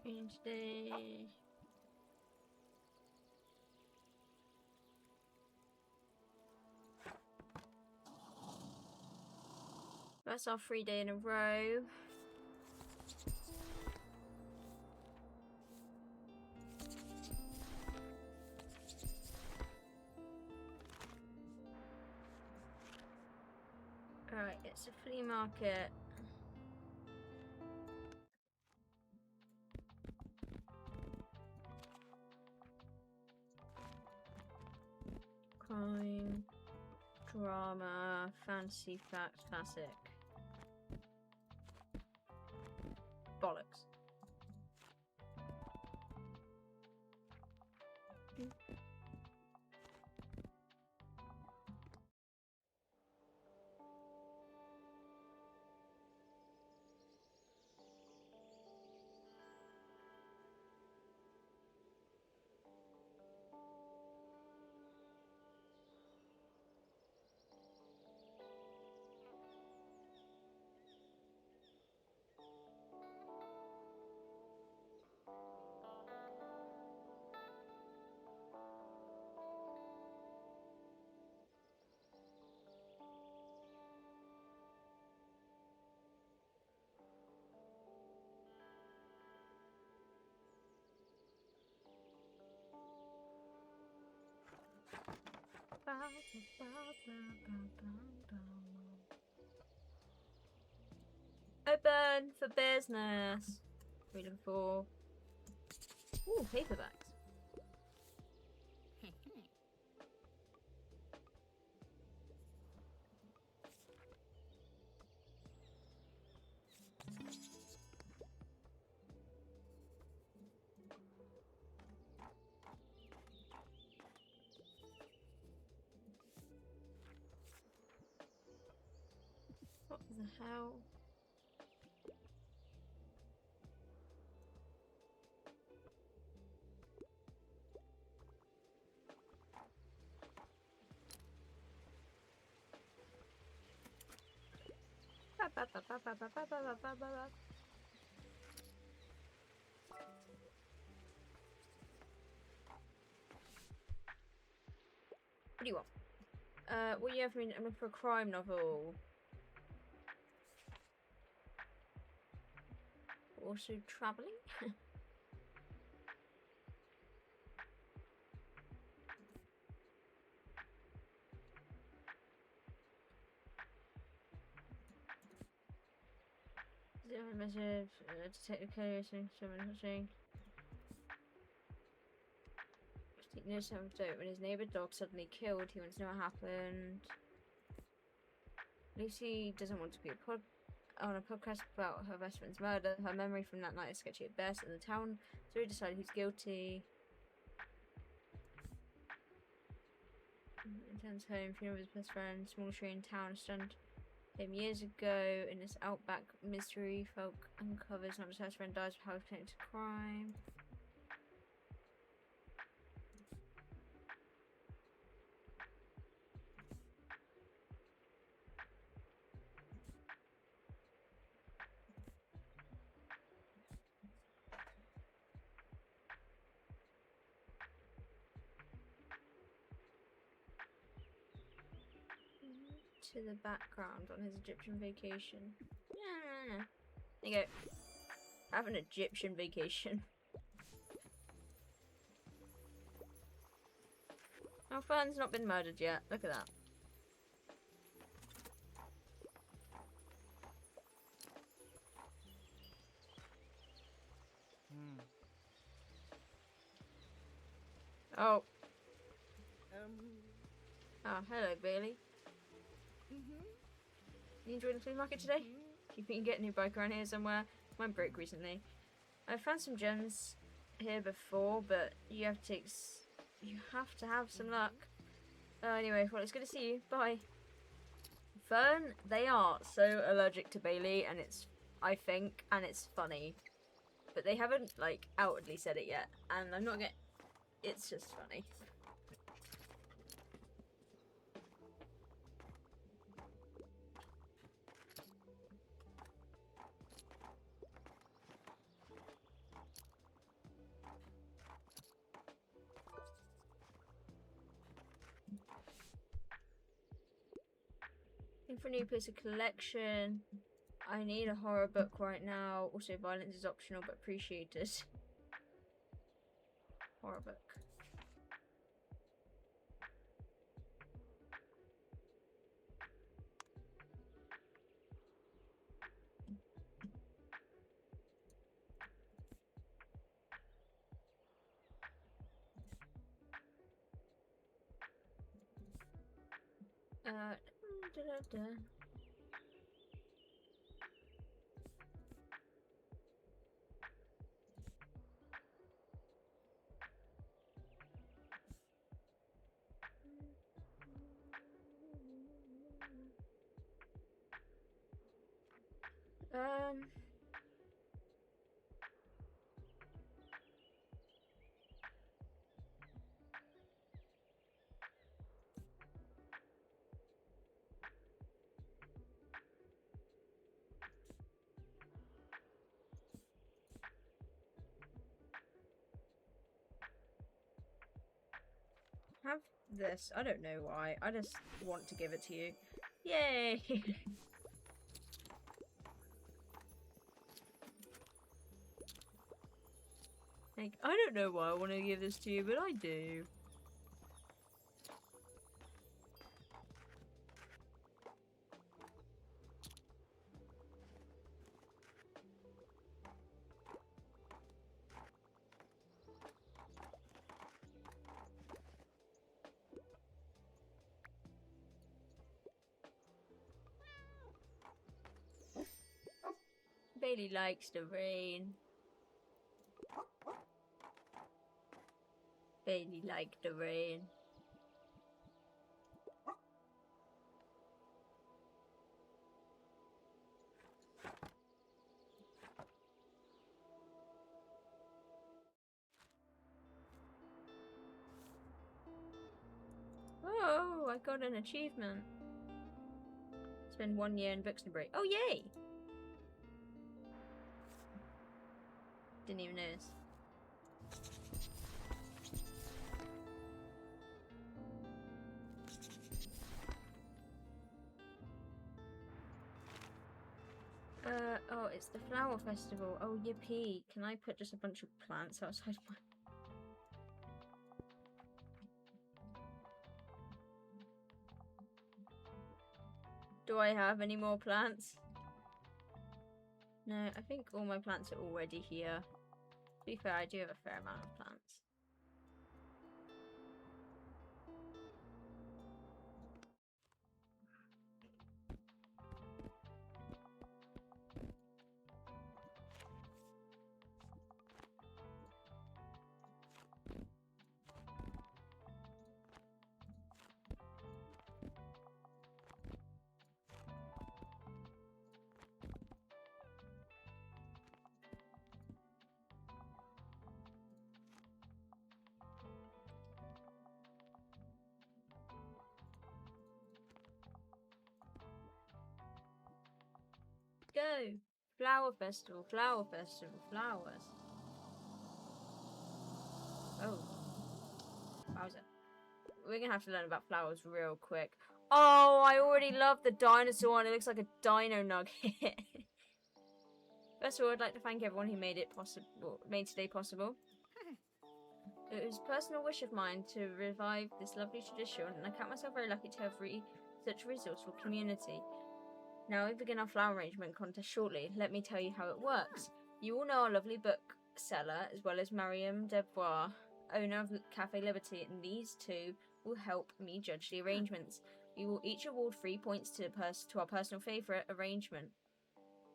[SPEAKER 1] Change day. That's our 3 day in a row. Alright, it's a flea market. Crime, drama, fantasy, fact, classic. Bollocks. Open for business. What are you looking for? Ooh, paperbacks. What the hell? What do you want? What do you have for me? I'm looking for a crime novel. Also travelling? Zero message, detective curiosity, someone touching. He knows something when his neighbour dog suddenly killed. He wants to know what happened. Lucy doesn't want to be on a podcast about her best friend's murder. Her memory from that night is sketchy at best, and the town has already decided who's guilty. Returns home, funeral of his best friend, small tree in town, stunned him years ago in this outback mystery. Folk uncovers not his best friend dies, but how it's connected to crime. To the background on his Egyptian vacation. Yeah. There you go. Have an Egyptian vacation. Our Fern's not been murdered yet. Look at that. Oh. Oh, hello, Bailey. You enjoying the flea market today? Do you think you can get a new bike around here somewhere? Mine broke recently. I found some gems here before, but you have to have some luck. Anyway, well, it's good to see you. Bye. Fern, they are so allergic to Bailey, and I think, it's funny. But they haven't, like, outwardly said it yet, and I'm not gonna... It's just funny. Looking for a new piece of collection. I need a horror book right now. Also, violence is optional but appreciated. Horror book. Da. Have this. I don't know why. I just want to give it to you. Yay! Like, I don't know why I want to give this to you, but I do. Bailey likes the rain. Bailey liked the rain. Oh, I got an achievement. Spend 1 year in Bookshop. Oh, yay! Didn't even notice. Oh, it's the flower festival. Oh, yippee. Can I put just a bunch of plants outside my... Do I have any more plants? No, I think all my plants are already here. To be fair, I do have a fair amount of plants. Go! Flower festival, flowers. Oh. Wowza. We're gonna have to learn about flowers real quick. Oh, I already love the dinosaur one. It looks like a dino nugget. First of all, I'd like to thank everyone who made today possible. It was a personal wish of mine to revive this lovely tradition, and I count myself very lucky to have such a resourceful community. Now we begin our flower arrangement contest shortly. Let me tell you how it works. You all know our lovely bookseller, as well as Mariam Debois, owner of Cafe Liberty, and these two will help me judge the arrangements. We will each award 3 points to our personal favourite arrangement,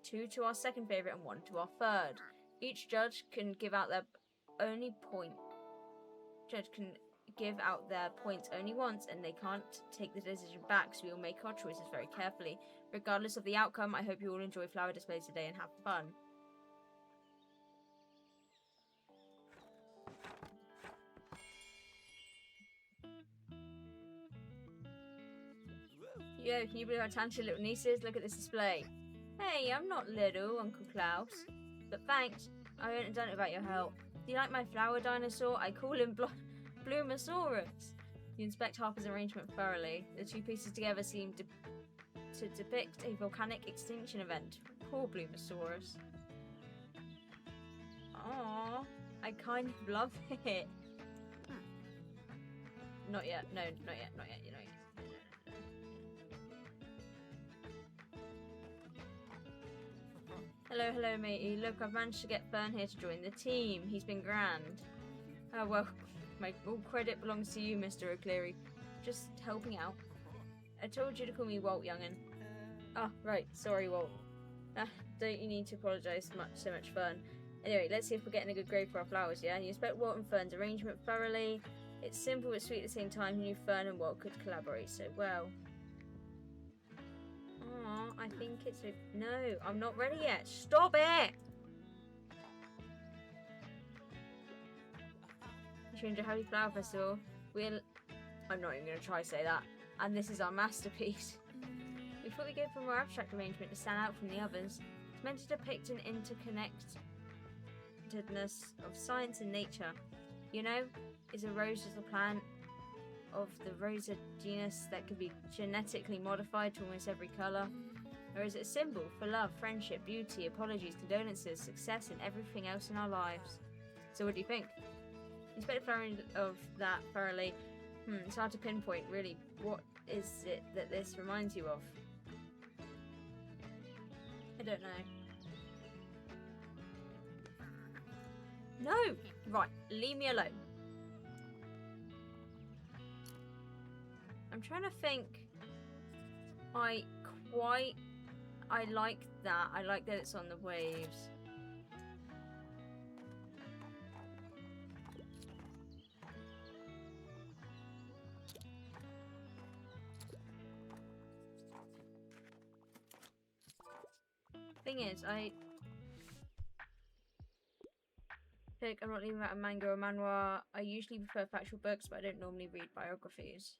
[SPEAKER 1] 2 to our second favourite, and 1 to our third. Each judge can give out their points only once, and they can't take the decision back, so we will make our choices very carefully. Regardless of the outcome, I hope you all enjoy flower displays today and have fun. Yo, can you believe how talented little niece is? Look at this display. Hey, I'm not little, Uncle Klaus. But thanks, I wouldn't have done it without your help. Do you like my flower dinosaur? I call him Bloomosaurus. You inspect Harper's arrangement thoroughly. The two pieces together seem to depict a volcanic extinction event. Poor Bloomosaurus. Aww, I kind of love it. Not yet. No, not yet. You know. Hello, matey. Look, I've managed to get Fern here to join the team. He's been grand. Oh, well, all credit belongs to you, Mr. O'Cleary. Just helping out. I told you to call me Walt, young'un. Ah, right. Sorry, Walt. Don't you need to apologise so much, Fern. Anyway, let's see if we're getting a good grade for our flowers, yeah? You inspect Walt and Fern's arrangement thoroughly. It's simple but sweet at the same time. You knew Fern and Walt could collaborate so well. Aw, I think it's a... No, I'm not ready yet. Stop it! Stranger Happy Flower Festival. I'm not even going to try to say that. And this is our masterpiece. We thought we'd go for a more abstract arrangement to stand out from the others. It's meant to depict an interconnectedness of science and nature. You know, is a rose just a plant of the Rosa genus that can be genetically modified to almost every colour? Or is it a symbol for love, friendship, beauty, apologies, condolences, success, and everything else in our lives? So what do you think? Inspect the flowering of that thoroughly. It's hard to pinpoint, really. What is it that this reminds you of? I don't know. No! Right, leave me alone. I'm trying to think. I quite I like that. I like that it's on the waves. Thing is, I'm not leaving out a manga or manhwa. I usually prefer factual books, but I don't normally read biographies.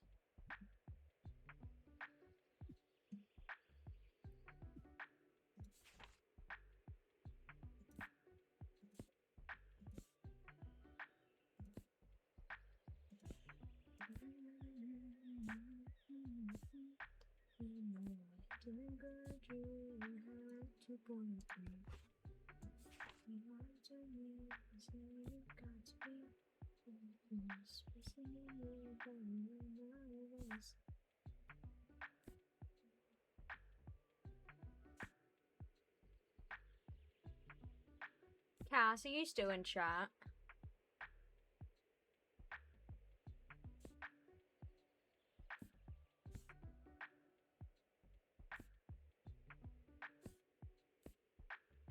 [SPEAKER 1] Cass, are you still in chat?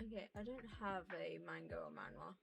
[SPEAKER 1] Okay, I don't have a manga or manhwa.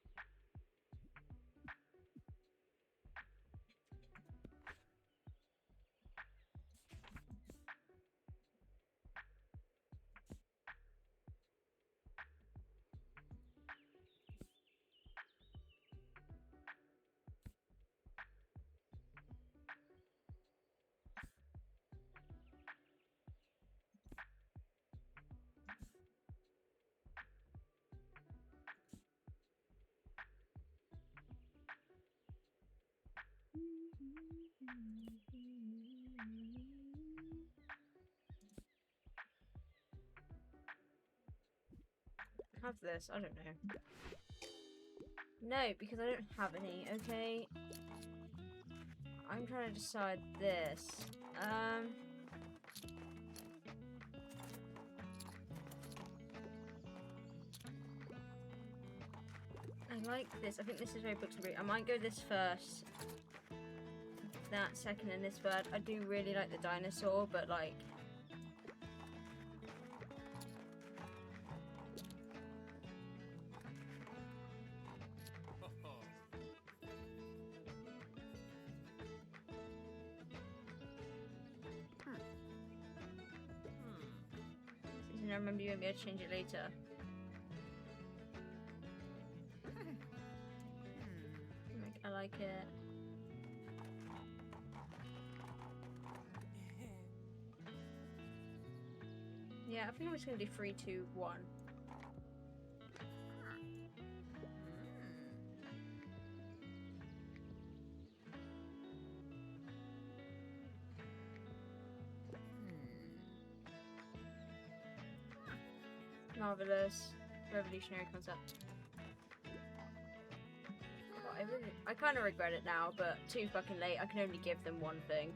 [SPEAKER 1] Have this, I don't know. No, because I don't have any, okay? I'm trying to decide this. I like this. I think this is very books and read. I might go this first. That second and this third. I do really like the dinosaur, but like... I remember you won't be able to change it later. I like it. Yeah, I think I'm just gonna do 3, 2, 1. Marvelous. Revolutionary concept. Well, I kind of regret it now, but too fucking late. I can only give them one thing.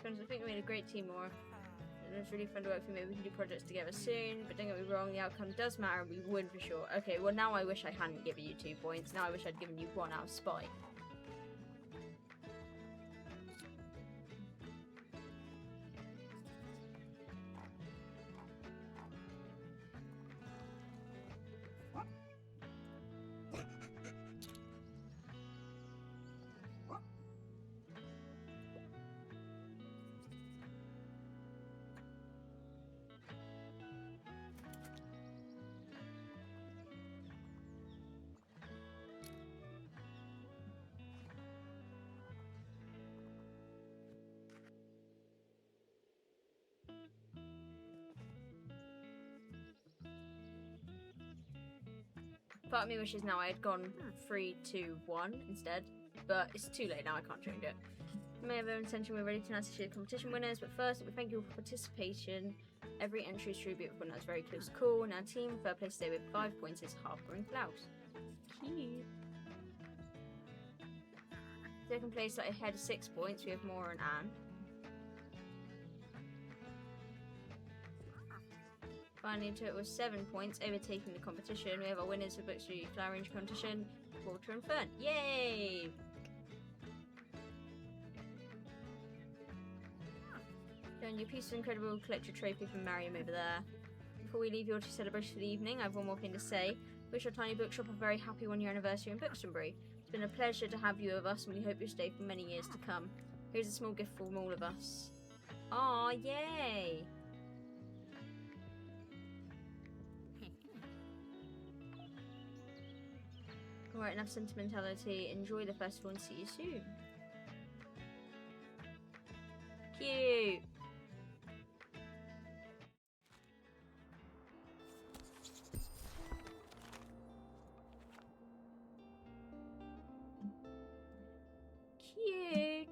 [SPEAKER 1] I think we made a great team more. It was really fun to work for me. We can do projects together soon, but don't get me wrong, the outcome does matter. We win for sure. Okay, well now I wish I hadn't given you 2 points. Now I wish I'd given you 1 out of spite. Part of me wishes now I had gone 3, 2, 1 instead, but it's too late now, I can't change it. You may have your intention, we're ready to announce the competition winners, but first, we thank you for participation. Every entry is true, beautiful, and that's very close call. Now, team, third place today with 5 points is Harper and Klaus. Cute. Second place, like ahead of 6 points, we have Maura and Anne. Finally, a total of 7 points, overtaking the competition. We have our winners for Bookshop Flower Range competition, Walter and Fern. Yay! Showing you a piece of incredible, collect your trophy from Mariam over there. Before we leave your celebration for the evening, I have one more thing to say. Wish our tiny bookshop a very happy 1-year anniversary in Bookstonbury. It's been a pleasure to have you with us, and we hope you'll stay for many years to come. Here's a small gift from all of us. Aw, yay! Alright, enough sentimentality. Enjoy the festival and see you soon. Cute! Cute!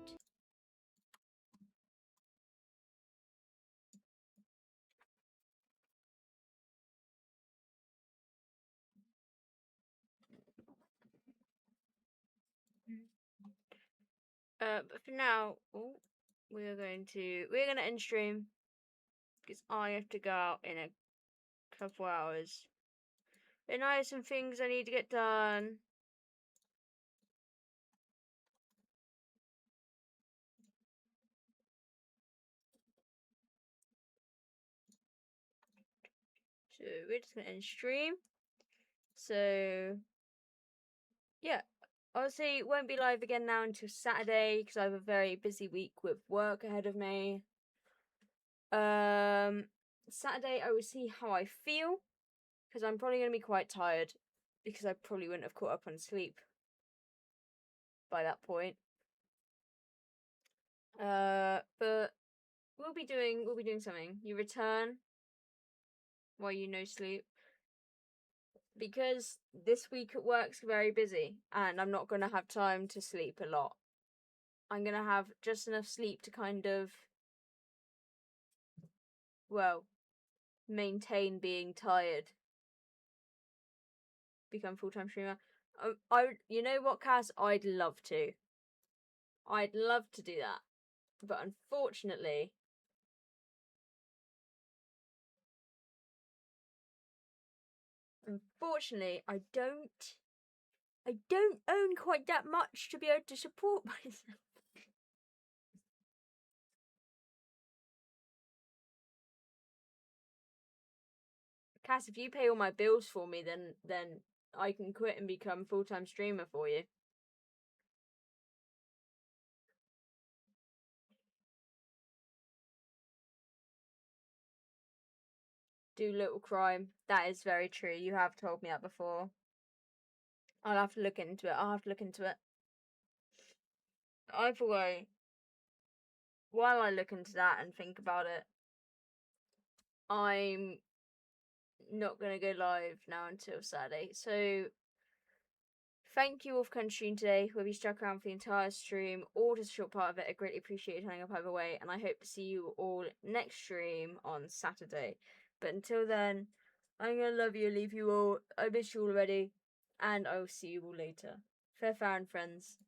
[SPEAKER 1] But for now, we're gonna end stream because I have to go out in a couple hours. And I have some things I need to get done. So we're just gonna end stream. So yeah, obviously it won't be live again now until Saturday because I have a very busy week with work ahead of me. Saturday I will see how I feel because I'm probably gonna be quite tired because I probably wouldn't have caught up on sleep by that point. But we'll be doing something. You return while you no sleep. Because this week at work's very busy and I'm not gonna have time to sleep a lot. I'm gonna have just enough sleep to kind of, well, maintain being tired. Become full-time streamer. You know what, Cass? I'd love to. I'd love to do that. But unfortunately, I don't own quite that much to be able to support myself. Cass, if you pay all my bills for me, then I can quit and become full-time streamer for you. Do little crime. That is very true. You have told me that before. I'll have to look into it. Either way, while I look into that and think about it, I'm not going to go live now until Saturday. So, thank you all for coming to stream today. We'll be stuck around for the entire stream or just a short part of it. I greatly appreciate you turning up either way, and I hope to see you all next stream on Saturday. But until then, I'm going to love you, leave you all. I miss you already, and I will see you all later. Fair and friends.